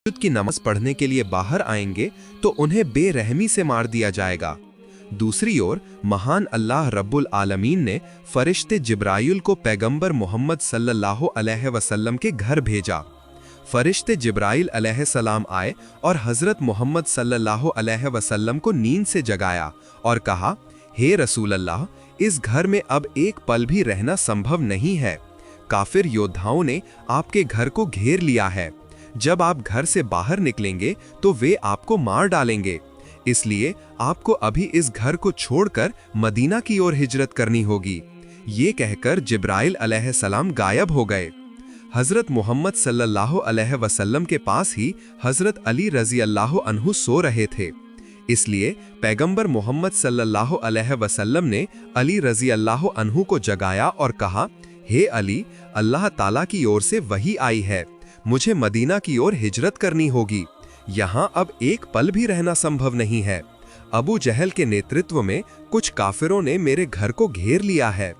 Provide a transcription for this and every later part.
तहज्जुद की नमाज पढ़ने के लिए बाहर आएंगे तो उन्हें बेरहमी से मार दिया जाएगा। दूसरी ओर महान अल्लाह रब्बुल आलमीन ने फरिश्ते जिब्राइल को पैगंबर मोहम्मद सल्लल्लाहु अलैहि वसल्लम के घर भेजा। फरिश्ते जिब्राइल अलैहिस्सलाम आए और हज़रत मोहम्मद सल्लल्लाहु अलैहि वसल्लम को नींद से जगाया और कहा, हे रसूल अल्लाह, इस घर में अब एक पल भी रहना संभव नहीं है। काफिर योद्धाओं ने आपके घर को घेर लिया है। जब आप घर से बाहर निकलेंगे तो वे आपको मार डालेंगे, इसलिए आपको अभी इस घर को छोड़कर मदीना की ओर हिजरत करनी होगी। ये कहकर जिब्राइल अलैहिस्सलाम गायब हो गए। हजरत मोहम्मद सल्लल्लाहु अलैहि वसल्लम के पास ही हजरत अली रजी अल्लाह अन्हु सो रहे थे, इसलिए पैगंबर मोहम्मद सल्लल्लाहु अलैहि वसल्लम ने अली रजी अल्लाह अन्हु को जगाया और कहा, हे अली, अल्लाह ताला की ओर से वही आई है, मुझे मदीना की ओर हिजरत करनी होगी। यहाँ अब एक पल भी रहना संभव नहीं है। अबू जहल के नेतृत्व में कुछ काफिरों ने मेरे घर को घेर लिया है।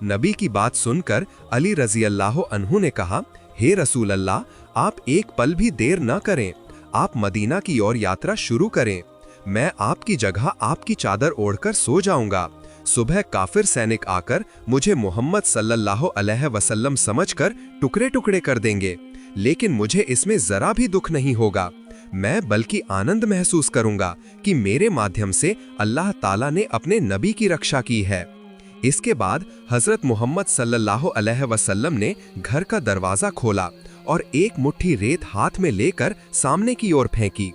नबी की बात सुनकर अली रजी अल्लाह अन्हु ने कहा, हे रसूल अल्लाह, आप एक पल भी देर न करें, आप मदीना की ओर यात्रा शुरू करें। मैं आपकी जगह आपकी चादर ओढ़कर सो जाऊंगा। सुबह काफिर सैनिक आकर मुझे मोहम्मद सल्लल्लाहु अलैहि वसल्लम समझकर टुकड़े टुकड़े कर देंगे, लेकिन मुझे इसमें जरा भी दुख नहीं होगा। मैं बल्कि आनंद महसूस करूंगा कि मेरे माध्यम से अल्लाह ताला ने अपने नबी की रक्षा की है। इसके बाद हजरत मोहम्मद सल्लल्लाहु अलैहि वसल्लम ने घर का दरवाजा खोला और एक मुट्ठी रेत हाथ में लेकर सामने की ओर फेंकी।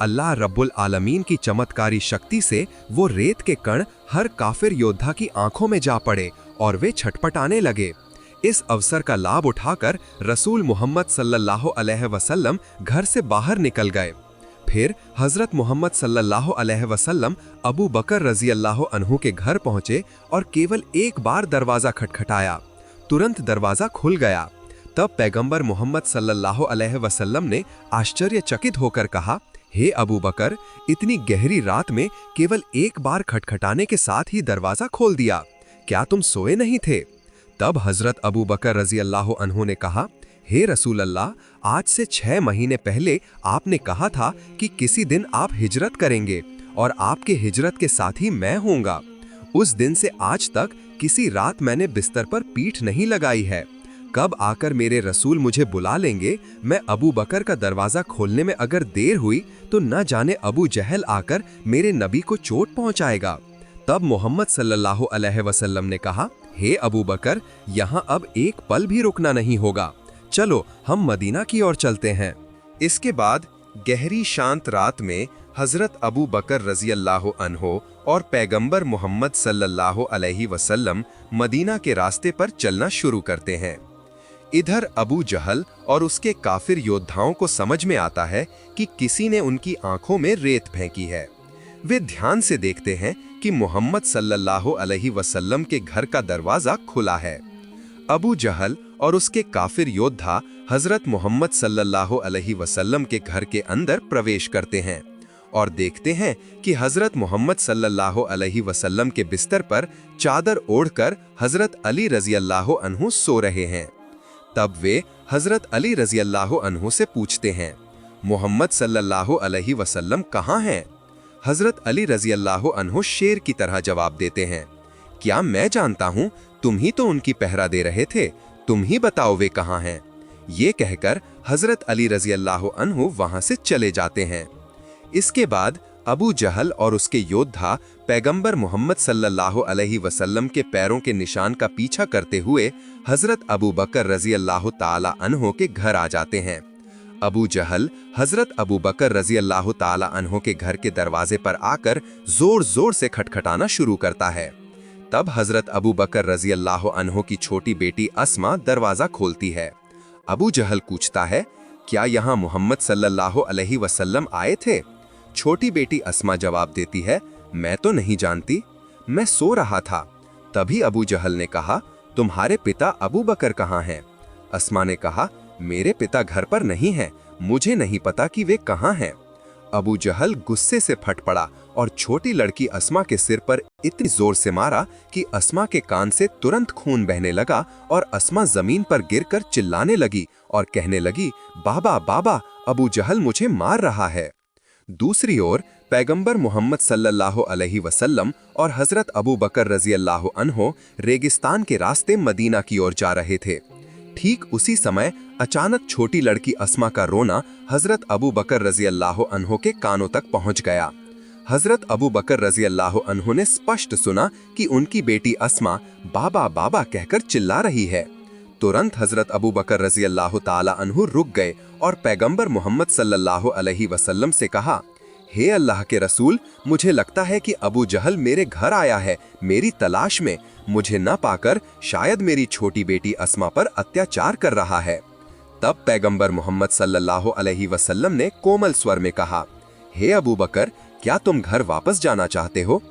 अल्लाह रब्बुल आलमीन की चमत्कारी शक्ति से वो रेत के कण हर काफिर योद्धा की आंखों में जा पड़े और वे छटपटाने लगे। इस अवसर का लाभ उठाकर रसूल मोहम्मद सल्लल्लाहु अलैहि वसल्लम घर से बाहर निकल गए। फिर हजरत मोहम्मद सल्लल्लाहु अलैहि वसल्लम अबू बकर रजी अल्लाह अन्हु के घर पहुंचे और केवल एक बार दरवाजा खटखटाया, तुरंत दरवाजा खुल गया। तब पैगंबर मोहम्मद सल्लल्लाहु अलैहि वसल्लम ने आश्चर्यचकित होकर कहा, हे अबू बकर, इतनी गहरी रात में केवल एक बार खटखटाने के साथ ही दरवाजा खोल दिया, क्या तुम सोए नहीं थे? तब हजरत अबू बकर रजी अल्लाह अन्हु ने कहा, हे रसूल अल्लाह, आज से 6 महीने पहले आपने कहा था कि किसी दिन आप हिजरत करेंगे और आपके हिजरत के साथ ही मैं होऊंगा। उस दिन से आज तक किसी रात मैंने बिस्तर पर पीठ नहीं लगाई है। कब आकर मेरे रसूल मुझे बुला लेंगे, मैं अबू बकर का दरवाजा खोलने में अगर देर हुई तो न जाने अबू जहल आकर मेरे नबी को चोट पहुंचाएगा। तब मोहम्मद सल्लल्लाहु अलैहि वसल्लम ने कहा, हे अबू बकर, यहाँ अब एक पल भी रुकना नहीं होगा, चलो हम मदीना की ओर चलते हैं। इसके बाद गहरी शांत रात में हजरत अबू बकर रजी अल्लाह अन्हो और पैगंबर मोहम्मद सल्लल्लाहु अलैहि वसल्लम मदीना के रास्ते पर चलना शुरू करते हैं। इधर अबू जहल और उसके काफिर योद्धाओं को समझ में आता है कि किसी ने उनकी आंखों में रेत फेंकी है। वे ध्यान से देखते हैं कि मोहम्मद सल्लल्लाहु अलैहि वसल्लम के घर का दरवाजा खुला है। अबू जहल और उसके काफिर योद्धा हजरत मोहम्मद सल्लल्लाहु अलैहि वसल्लम के घर के अंदर प्रवेश करते हैं और देखते हैं कि हजरत मोहम्मद सल्लल्लाहु अलैहि वसल्लम के बिस्तर पर चादर ओढ़कर हजरत अली रजी अल्लाह अन्हु सो रहे हैं। तब वे हजरत अली रजी अल्लाह अन्हु से पूछते हैं, मोहम्मद सल्लल्लाहु अलैहि वसल्लम कहाँ हैं? हजरत अली रजी अल्लाह अन्हु शेर की तरह जवाब देते हैं, क्या मैं जानता हूँ, तुम ही तो उनकी पहरा दे रहे थे, तुम ही बताओ वे कहाँ हैं। ये कहकर हजरत अली रजी अल्लाह अन्हु वहां से चले जाते हैं। इसके बाद अबू जहल और उसके योद्धा पैगंबर मोहम्मद सल्लल्लाहु अलैहि वसल्लम के पैरों के निशान का पीछा करते हुए हजरत अबू बकर रजी अल्लाह ताला अन्हो के घर आ जाते हैं। अबू जहल हजरत अबू बकर रजी अल्लाह ताला अन्हो के घर के दरवाजे पर आकर जोर जोर से खटखटाना शुरू करता है। तब हजरत अबू बकर रजी अल्लाह अन्हो की छोटी बेटी अस्मा दरवाजा खोलती है। अबू जहल पूछता है, क्या यहाँ मोहम्मद सल्लल्लाहु अलैहि वसल्लम आए थे? छोटी बेटी अस्मा जवाब देती है, मैं तो नहीं जानती, मैं सो रहा था। तभी अबू जहल ने कहा, तुम्हारे पिता अबू बकर कहाँ हैं? अस्मा ने कहा, मेरे पिता घर पर नहीं हैं, मुझे नहीं पता कि वे कहाँ हैं। अबू जहल गुस्से से फट पड़ा और छोटी लड़की अस्मा के सिर पर इतनी जोर से मारा कि अस्मा के कान से तुरंत खून बहने लगा और अस्मा जमीन पर गिरकर चिल्लाने लगी और कहने लगी, बाबा बाबा, अबू जहल मुझे मार रहा है। दूसरी ओर पैगंबर मोहम्मद सल्लल्लाहु अलैहि वसल्लम और हजरत अबू बकर रजी अल्लाह अन्हो रेगिस्तान के रास्ते मदीना की ओर जा रहे थे। ठीक उसी समय अचानक छोटी लड़की अस्मा का रोना हजरत अबू बकर रजी अल्लाह अन्हो के कानों तक पहुंच गया। हजरत अबू बकर रजी अल्लाह अन्हो ने स्पष्ट सुना कि उनकी बेटी अस्मा बाबा बाबा कहकर चिल्ला रही है। तुरंत हजरत अबू बकर रजी अल्लाह ताला अन्हु रुक गए और पैगंबर मोहम्मद सल्लल्लाहु अलैहि वसल्लम से कहा, हे अल्लाह के रसूल, मुझे लगता है कि अबू जहल मेरे घर आया है मेरी तलाश में। मुझे न पाकर शायद मेरी छोटी बेटी अस्मा पर अत्याचार कर रहा है। तब पैगंबर मोहम्मद सल्लल्लाहु अलैहि वसल्लम ने कोमल स्वर में कहा, हे अबू बकर, क्या तुम घर वापस जाना चाहते हो?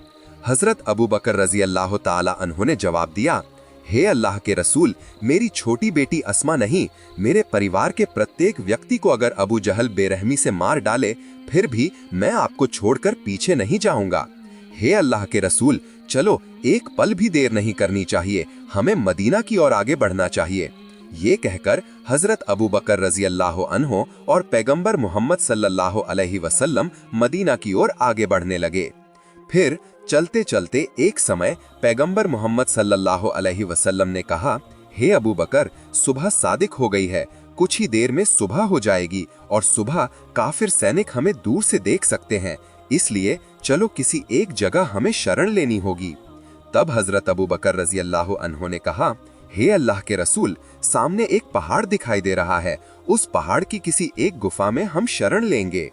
हजरत अबू बकर रजी अल्लाह ताला अन्हु ने जवाब दिया, हे अल्लाह के रसूल, मेरी छोटी बेटी अस्मा नहीं, मेरे परिवार के प्रत्येक व्यक्ति को अगर अबू जहल बेरहमी से मार डाले फिर भी मैं आपको छोड़कर पीछे नहीं जाऊंगा। हे अल्लाह के रसूल, चलो एक पल भी देर नहीं करनी चाहिए, हमें मदीना की ओर आगे बढ़ना चाहिए। ये कहकर हजरत अबू बकर रजी अल्लाह अन्हो और पैगंबर मोहम्मद सल्लल्लाहु अलैहि वसल्लम मदीना की ओर आगे बढ़ने लगे। फिर चलते चलते एक समय पैगंबर मोहम्मद सल्लल्लाहु अलैहि वसल्लम ने कहा, हे अबू बकर, सुबह सादिक हो गई है, कुछ ही देर में सुबह हो जाएगी और सुबह काफिर सैनिक हमें दूर से देख सकते हैं, इसलिए चलो किसी एक जगह हमें शरण लेनी होगी। तब हजरत अबू बकर रजी अल्लाह अन्हो ने कहा, हे अल्लाह के रसूल, सामने एक पहाड़ दिखाई दे रहा है, उस पहाड़ की किसी एक गुफा में हम शरण लेंगे।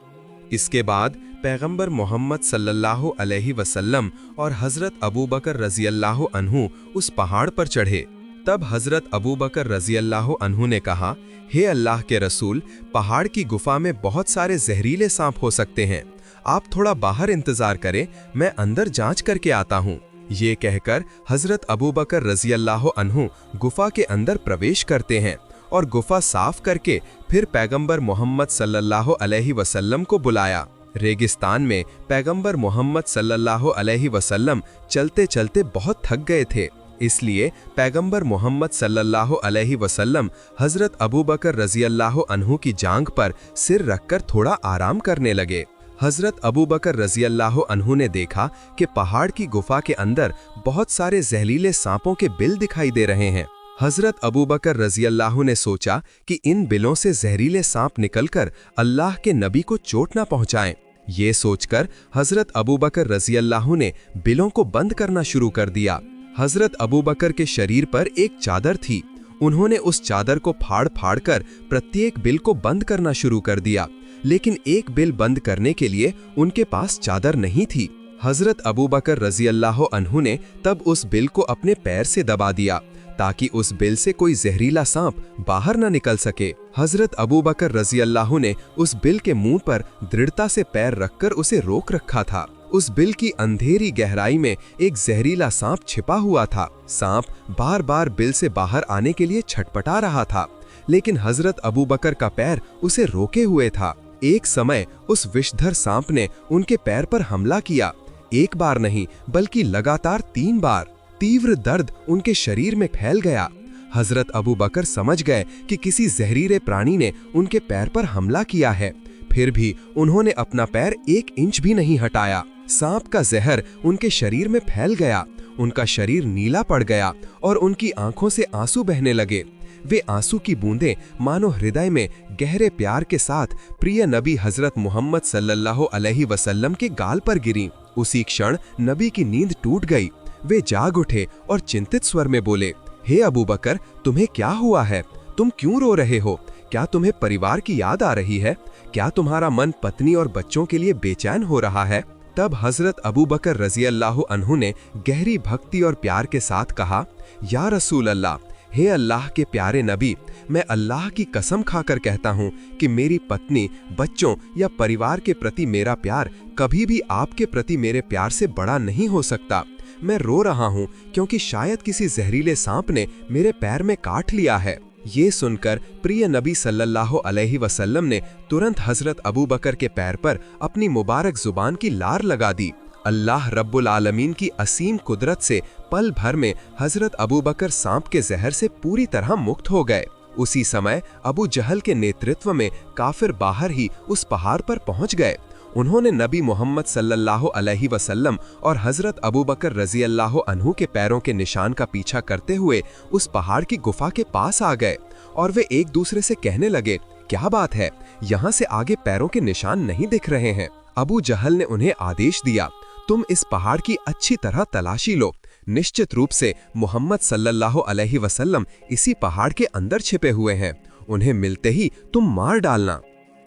इसके बाद पैगंबर मोहम्मद सल्लल्लाहु अलैहि वसल्लम और हजरत अबू बकर रजी अल्लाह अन्हु उस पहाड़ पर चढ़े। तब हजरत अबू बकर रजी अल्लाह अन्हु ने कहा, हे अल्लाह के रसूल, पहाड़ की गुफा में बहुत सारे जहरीले सांप हो सकते हैं, आप थोड़ा बाहर इंतजार करें, मैं अंदर जांच करके आता हूँ। ये कहकर हजरत अबू बकर रजी अल्लाह अन्हु गुफा के अंदर प्रवेश करते हैं और गुफा साफ करके फिर पैगंबर मोहम्मद सल्लल्लाहु अलैहि वसल्लम को बुलाया। रेगिस्तान में पैगंबर मोहम्मद सल्लल्लाहु अलैहि वसल्लम चलते चलते बहुत थक गए थे, इसलिए पैगंबर मोहम्मद सल्लल्लाहु अलैहि वसल्लम हजरत अबू बकर रजी अल्लाह अन्हु की जांघ पर सिर रखकर थोड़ा आराम करने लगे। हजरत अबू बकर रजी अल्लाह अन्हु ने देखा कि पहाड़ की गुफा के अंदर बहुत सारे जहरीले सांपों के बिल दिखाई दे रहे हैं। हजरत अबू बकर रजी अल्लाह ने सोचा कि इन बिलों से जहरीले सांप निकलकर अल्लाह के नबी को चोट न पहुंचाएं। ये सोचकर हजरत अबू बकर रजी अल्लाह ने बिलों को बंद करना शुरू कर दिया। हजरत अबू बकर के शरीर पर एक चादर थी, उन्होंने उस चादर को फाड़ फाड़ कर प्रत्येक बिल को बंद करना शुरू कर दिया, लेकिन एक बिल बंद करने के लिए उनके पास चादर नहीं थी। हजरत अबू बकर रजी अल्लाह अन्हु ने तब उस बिल को अपने पैर से दबा दिया ताकि उस बिल से कोई जहरीला सांप बाहर न निकल सके। हजरत अबू बकर रजी अल्लाह ने उस बिल के मुंह पर दृढ़ता से पैर रखकर उसे रोक रखा था। उस बिल की अंधेरी गहराई में एक जहरीला सांप छिपा हुआ था। सांप बार बार बिल से बाहर आने के लिए छटपटा रहा था, लेकिन हजरत अबू बकर का पैर उसे रोके हुए था। एक समय उस विषधर सांप ने उनके पैर पर हमला किया, एक बार नहीं बल्कि लगातार 3 बार। तीव्र दर्द उनके शरीर में फैल गया। हजरत अबू बकर समझ गए कि किसी जहरीले प्राणी ने उनके पैर पर हमला किया है, फिर भी उन्होंने अपना पैर 1 इंच भी नहीं हटाया। सांप का जहर उनके शरीर में फैल गया, उनका शरीर नीला पड़ गया और उनकी आंखों से आंसू बहने लगे। वे आंसू की बूंदें मानो हृदय में गहरे प्यार के साथ प्रिय नबी हजरत मोहम्मद सल्लल्लाहु अलैहि वसल्लम के गाल पर गिरी। उसी क्षण नबी की नींद टूट गई। वे जाग उठे और चिंतित स्वर में बोले, हे अबू बकर, तुम्हें क्या हुआ है? तुम क्यों रो रहे हो? क्या तुम्हें परिवार की याद आ रही है? क्या तुम्हारा मन पत्नी और बच्चों के लिए बेचैन हो रहा है? तब हजरत अबू बकर रजी अल्लाह अन्हु ने गहरी भक्ति और प्यार के साथ कहा, या रसूल अल्लाह, हे अल्लाह के प्यारे नबी, मैं अल्लाह की कसम खाकर कहता हूँ कि मेरी पत्नी, बच्चों या परिवार के प्रति मेरा प्यार कभी भी आपके प्रति मेरे प्यार से बड़ा नहीं हो सकता। मैं रो रहा हूँ क्योंकि शायद किसी जहरीले सांप ने मेरे पैर में काट लिया है। ये सुनकर प्रिय नबी सल्लल्लाहु अलैहि वसल्लम ने तुरंत हजरत अबू बकर के पैर पर अपनी मुबारक जुबान की लार लगा दी। अल्लाह रब्बुल आलमीन की असीम कुदरत से पल भर में हजरत अबू बकर सांप के जहर से पूरी तरह मुक्त हो गए। उसी समय अबू जहल के नेतृत्व में काफिर बाहर ही उस पहाड़ पर पहुंच गए। उन्होंने नबी मोहम्मद सल्लल्लाहु अलैहि वसल्लम और हजरत अबू बकर रजी अल्लाह अन्हु के पैरों के निशान का पीछा करते हुए उस पहाड़ की गुफा के पास आ गए और वे एक दूसरे से कहने लगे, क्या बात है, यहाँ से आगे पैरों के निशान नहीं दिख रहे हैं। अबू जहल ने उन्हें आदेश दिया, तुम इस पहाड़ की अच्छी तरह तलाशी लो, निश्चित रूप से मोहम्मद सल्लल्लाहु अलैहि वसल्लम इसी पहाड़ के अंदर छिपे हुए हैं, उन्हें मिलते ही तुम मार डालना।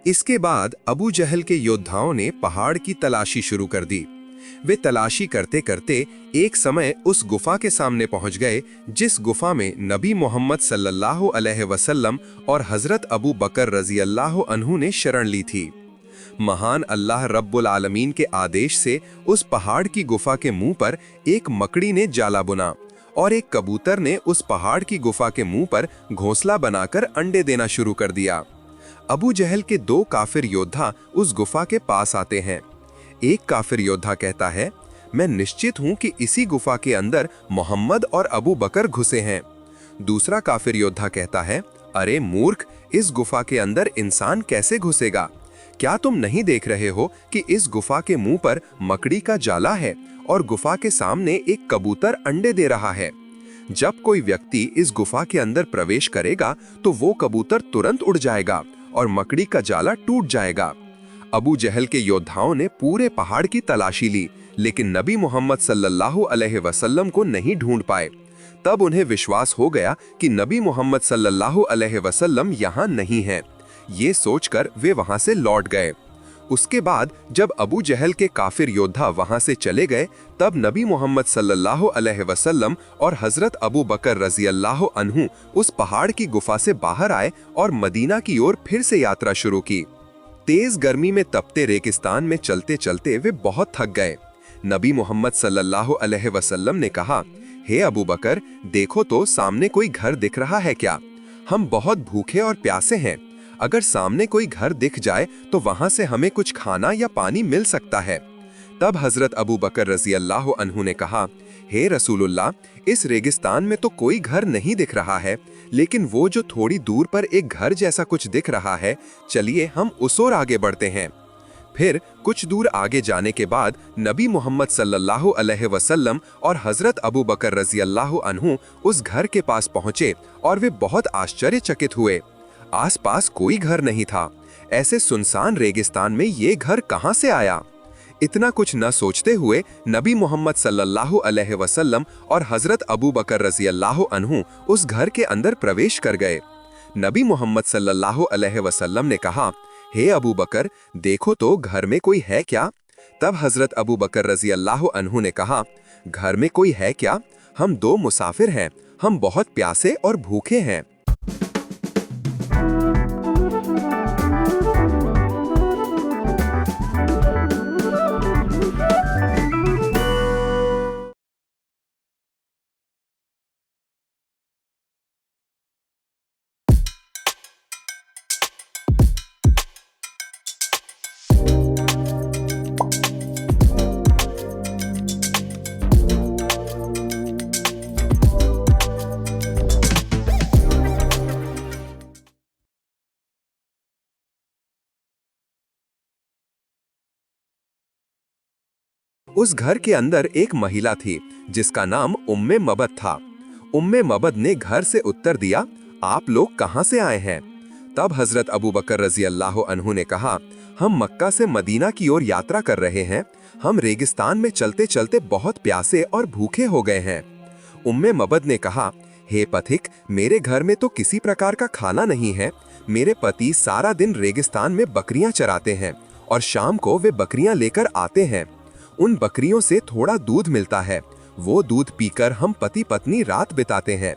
इसके बाद अबू जहल के योद्धाओं ने पहाड़ की तलाशी शुरू कर दी। वे तलाशी करते करते एक समय उस गुफा के सामने पहुंच गए जिस गुफा में नबी मोहम्मद सल्लल्लाहु अलैहि वसल्लम और हजरत अबू बकर रजी अल्लाह अन्हु ने शरण ली थी। महान अल्लाह रब्बुल आलमीन के आदेश से उस पहाड़ की गुफा के मुंह पर एक मकड़ी ने जाला बुना और एक कबूतर ने उस पहाड़ की गुफा के मुंह पर घोंसला बनाकर अंडे देना शुरू कर दिया। अबू जहल के दो काफिर योद्धा उस गुफा के पास आते हैं। एक काफिर योद्धा कहता है, मैं निश्चित हूं कि इसी गुफा के अंदर मोहम्मद और अबू बकर घुसे हैं। दूसरा काफिर योद्धा कहता है, अरे मूर्ख, इस गुफा के अंदर इंसान कैसे घुसेगा? क्या तुम नहीं देख रहे हो कि इस गुफा के मुंह पर मकड़ी का जाला है और गुफा के सामने एक कबूतर अंडे दे रहा है? जब कोई व्यक्ति इस गुफा के अंदर प्रवेश करेगा तो वो कबूतर तुरंत उड़ जाएगा और मकड़ी का जाला टूट जाएगा। अबू जहल के योद्धाओं ने पूरे पहाड़ की तलाशी ली, लेकिन नबी मोहम्मद सल्लल्लाहु अलैहि वसल्लम को नहीं ढूंढ पाए। तब उन्हें विश्वास हो गया कि नबी मोहम्मद सल्लल्लाहु अलैहि वसल्लम यहाँ नहीं हैं। ये सोचकर वे वहां से लौट गए। उसके बाद जब अबू जहल के काफिर योद्धा वहां से चले गए, तब नबी मोहम्मद सल्लल्लाहु अलैहि वसल्लम और हजरत अबू बकर रजी अल्लाह अन्हु उस पहाड़ की गुफा से बाहर आए और मदीना की ओर फिर से यात्रा शुरू की। तेज गर्मी में तपते रेगिस्तान में चलते चलते वे बहुत थक गए। नबी मोहम्मद सल्लल्लाहु अलैहि वसल्लम ने कहा, हे अबू बकर, देखो तो सामने कोई घर दिख रहा है क्या? हम बहुत भूखे और प्यासे हैं। अगर सामने कोई घर दिख जाए तो वहां से हमें कुछ खाना या पानी मिल सकता है। तब हजरत अबू बकर रजी अल्लाह अन्हु ने कहा, हे रसूलुल्लाह, इस रेगिस्तान में तो कोई घर नहीं दिख रहा है, लेकिन वो जो थोड़ी दूर पर एक घर जैसा कुछ दिख रहा है, चलिए हम उस ओर आगे बढ़ते हैं। फिर कुछ दूर आगे जाने के बाद नबी मोहम्मद सल्लल्लाहु अलैहि वसल्लम और हजरत अबू बकर रजी अल्लाह अन्हु उस घर के पास पहुंचे और वे बहुत आश्चर्यचकित हुए। आसपास कोई घर नहीं था। ऐसे सुनसान रेगिस्तान में ये घर कहां से आया? इतना कुछ न सोचते हुए नबी मोहम्मद सल्लल्लाहु अलैहि वसल्लम और हजरत अबू बकर रजी अल्लाह अन्हु उस घर के अंदर प्रवेश कर गए। नबी मोहम्मद सल्लल्लाहु अलैहि वसल्लम ने कहा, हे अबू बकर, देखो तो घर में कोई है क्या? तब हजरत अबू बकर रजी अल्लाह अन्हु ने कहा, घर में कोई है क्या? हम दो मुसाफिर हैं, हम बहुत प्यासे और भूखे हैं। उस घर के अंदर एक महिला थी जिसका नाम उम्मे मबद था। उम्मे मबद ने घर से उत्तर दिया, आप लोग कहां से आए हैं? तब हजरत अबू बकर रजी अल्लाह अन्हु ने कहा, हम मक्का से मदीना की ओर यात्रा कर रहे हैं। हम रेगिस्तान में चलते चलते बहुत प्यासे और भूखे हो गए हैं। उम्मे मबद ने कहा, हे पथिक, मेरे घर में तो किसी प्रकार का खाना नहीं है। मेरे पति सारा दिन रेगिस्तान में बकरियां चराते हैं और शाम को वे बकरियां लेकर आते हैं। उन बकरियों से थोड़ा दूध मिलता है, वो दूध पीकर हम पति पत्नी रात बिताते हैं।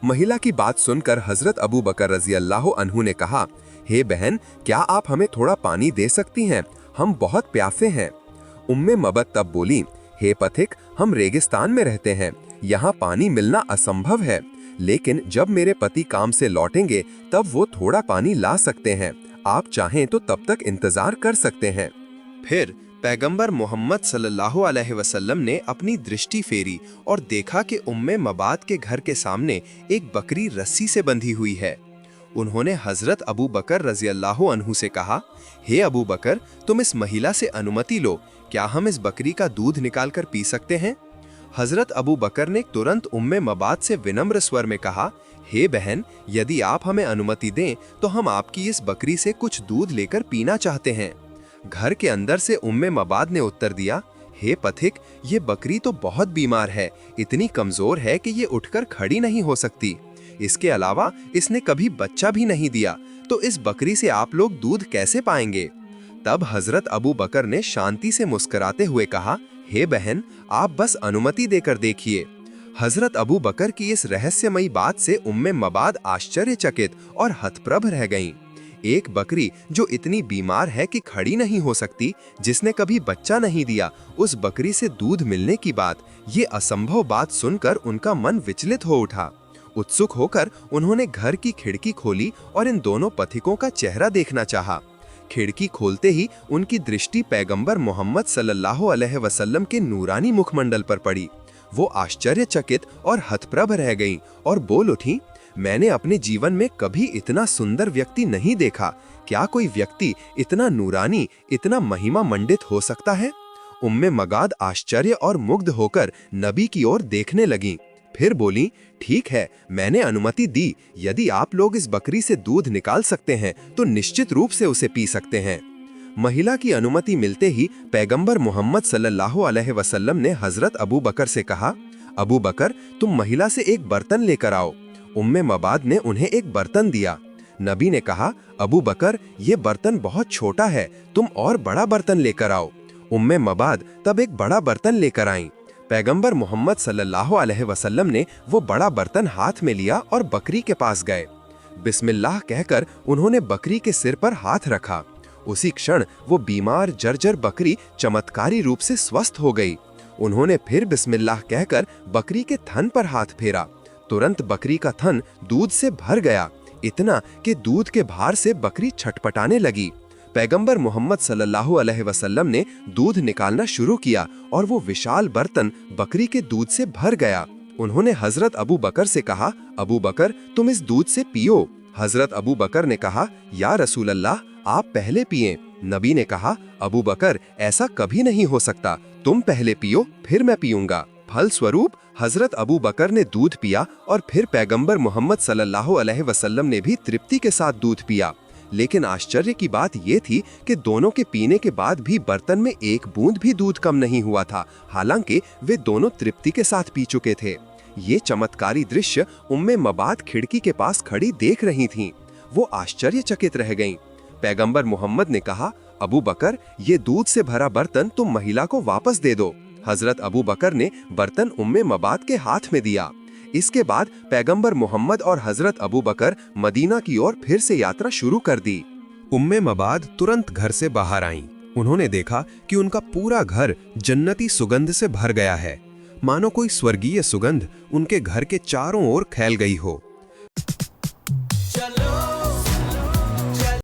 महिला की बात सुनकर हजरत अबू बकर रजी अल्लाह अन्हु ने कहा, हे बहन, क्या आप हमें थोड़ा पानी दे सकती हैं? हम बहुत प्यासे हैं। उम्मे मबद तब बोली, हे पथिक, हम रेगिस्तान में रहते हैं, यहाँ पानी मिलना असंभव है, लेकिन जब मेरे पति काम से लौटेंगे तब वो थोड़ा पानी ला सकते हैं। आप चाहें तो तब तक इंतजार कर सकते हैं। फिर पैगंबर मोहम्मद सल्लल्लाहु अलैहि वसल्लम ने अपनी दृष्टि फेरी और देखा कि उम्मे मबाद के घर के सामने एक बकरी रस्सी से बंधी हुई है। उन्होंने हजरत अबू बकर रजी अल्लाह अन्हु से कहा, हे अबू बकर, तुम इस महिला से अनुमति लो, क्या हम इस बकरी का दूध निकाल कर पी सकते हैं? हजरत अबू बकर ने तुरंत उम्मे मबाद से विनम्र स्वर में कहा, हे बहन, यदि आप हमें अनुमति दें तो हम आपकी इस बकरी से कुछ दूध लेकर पीना चाहते हैं। घर के अंदर से उम्मे मबाद ने उत्तर दिया, हे पथिक, ये बकरी तो बहुत बीमार है, इतनी कमजोर है कि ये उठकर खड़ी नहीं हो सकती। इसके अलावा इसने कभी बच्चा भी नहीं दिया, तो इस बकरी से आप लोग दूध कैसे पाएंगे? तब हजरत अबू बकर ने शांति से मुस्कुराते हुए कहा, हे बहन, आप बस अनुमति देकर देखिए। हजरत अबू बकर की इस रहस्यमयी बात से उम्मे मबाद आश्चर्यचकित और हतप्रभ रह गईं। एक बकरी जो इतनी बीमार है कि खड़ी नहीं हो सकती, जिसने कभी बच्चा नहीं दिया, उस बकरी से दूध मिलने की बात, ये असंभव बात सुनकर उनका मन विचलित हो उठा। उत्सुक होकर उन्होंने घर की खिड़की खोली और इन दोनों पथिकों का चेहरा देखना चाहा। खिड़की खोलते ही उनकी दृष्टि पैगंबर मोहम्मद सल्लल्लाहु अलैहि वसल्लम के नूरानी मुखमंडल पर पड़ी। वो आश्चर्यचकित और हतप्रभ रह गईं और बोल उठी, मैंने अपने जीवन में कभी इतना सुंदर व्यक्ति नहीं देखा। क्या कोई व्यक्ति इतना नूरानी, इतना महिमा मंडित हो सकता है? उम्मे मगाद आश्चर्य और मुग्ध होकर नबी की ओर देखने लगीं। फिर बोली, ठीक है, मैंने अनुमति दी। यदि आप लोग इस बकरी से दूध निकाल सकते हैं तो निश्चित रूप से उसे पी सकते हैं। महिला की अनुमति मिलते ही पैगंबर मोहम्मद सल्लल्लाहु अलैहि वसल्लम ने हजरत अबू बकर से कहा, अबू बकर, तुम महिला से एक बर्तन लेकर आओ। उम्मे मबाद ने उन्हें एक बर्तन दिया। नबी ने कहा, अबू बकर, ये बर्तन बहुत छोटा है, तुम और बड़ा बर्तन लेकर आओ। उम्मे मबाद तब एक बड़ा बर्तन लेकर आईं। पैगंबर मोहम्मद सल्लल्लाहु अलैहि वसल्लम ने वो बड़ा बर्तन हाथ में लिया और बकरी के पास गए। बिस्मिल्लाह कहकर उन्होंने बकरी के सिर पर हाथ रखा। उसी क्षण वो बीमार जर्जर बकरी चमत्कारी रूप से स्वस्थ हो गई। उन्होंने फिर बिस्मिल्लाह कहकर बकरी के थन पर हाथ फेरा। तुरंत बकरी का थन दूध से भर गया, इतना कि दूध के भार से बकरी छटपटाने लगी। पैगंबर मोहम्मद सल्लल्लाहु अलैहि वसल्लम ने दूध निकालना शुरू किया और वो विशाल बर्तन बकरी के दूध से भर गया। उन्होंने हजरत अबू बकर से कहा, अबू बकर, तुम इस दूध से पियो। हजरत अबू बकर ने कहा, या रसूल अल्लाह, आप पहले पिएं। नबी ने कहा, अबू बकर, ऐसा कभी नहीं हो सकता, तुम पहले पियो, फिर मैं पीऊंगा। फल स्वरूप हजरत अबू बकर ने दूध पिया और फिर पैगंबर मोहम्मद सल्लल्लाहु अलैहि वसल्लम ने भी तृप्ति के साथ दूध पिया। लेकिन आश्चर्य की बात ये थी कि दोनों के पीने के बाद भी बर्तन में एक बूंद भी दूध कम नहीं हुआ था, हालांकि वे दोनों तृप्ति के साथ पी चुके थे। ये चमत्कारी दृश्य उम्मे मबाद खिड़की के पास खड़ी देख रही थीं। वो आश्चर्यचकित रह गईं। पैगंबर मोहम्मद ने कहा, अबू बकर, ये दूध से भरा बर्तन तुम महिला को वापस दे दो। हजरत अबू बकर ने बर्तन उम्मे मबाद के हाथ में दिया। इसके बाद पैगंबर मोहम्मद और हजरत अबू बकर मदीना की ओर फिर से यात्रा शुरू कर दी। उम्मे मबाद तुरंत घर से बाहर आईं। उन्होंने देखा कि उनका पूरा घर जन्नती सुगंध से भर गया है, मानो कोई स्वर्गीय सुगंध उनके घर के चारों ओर फैल गई हो।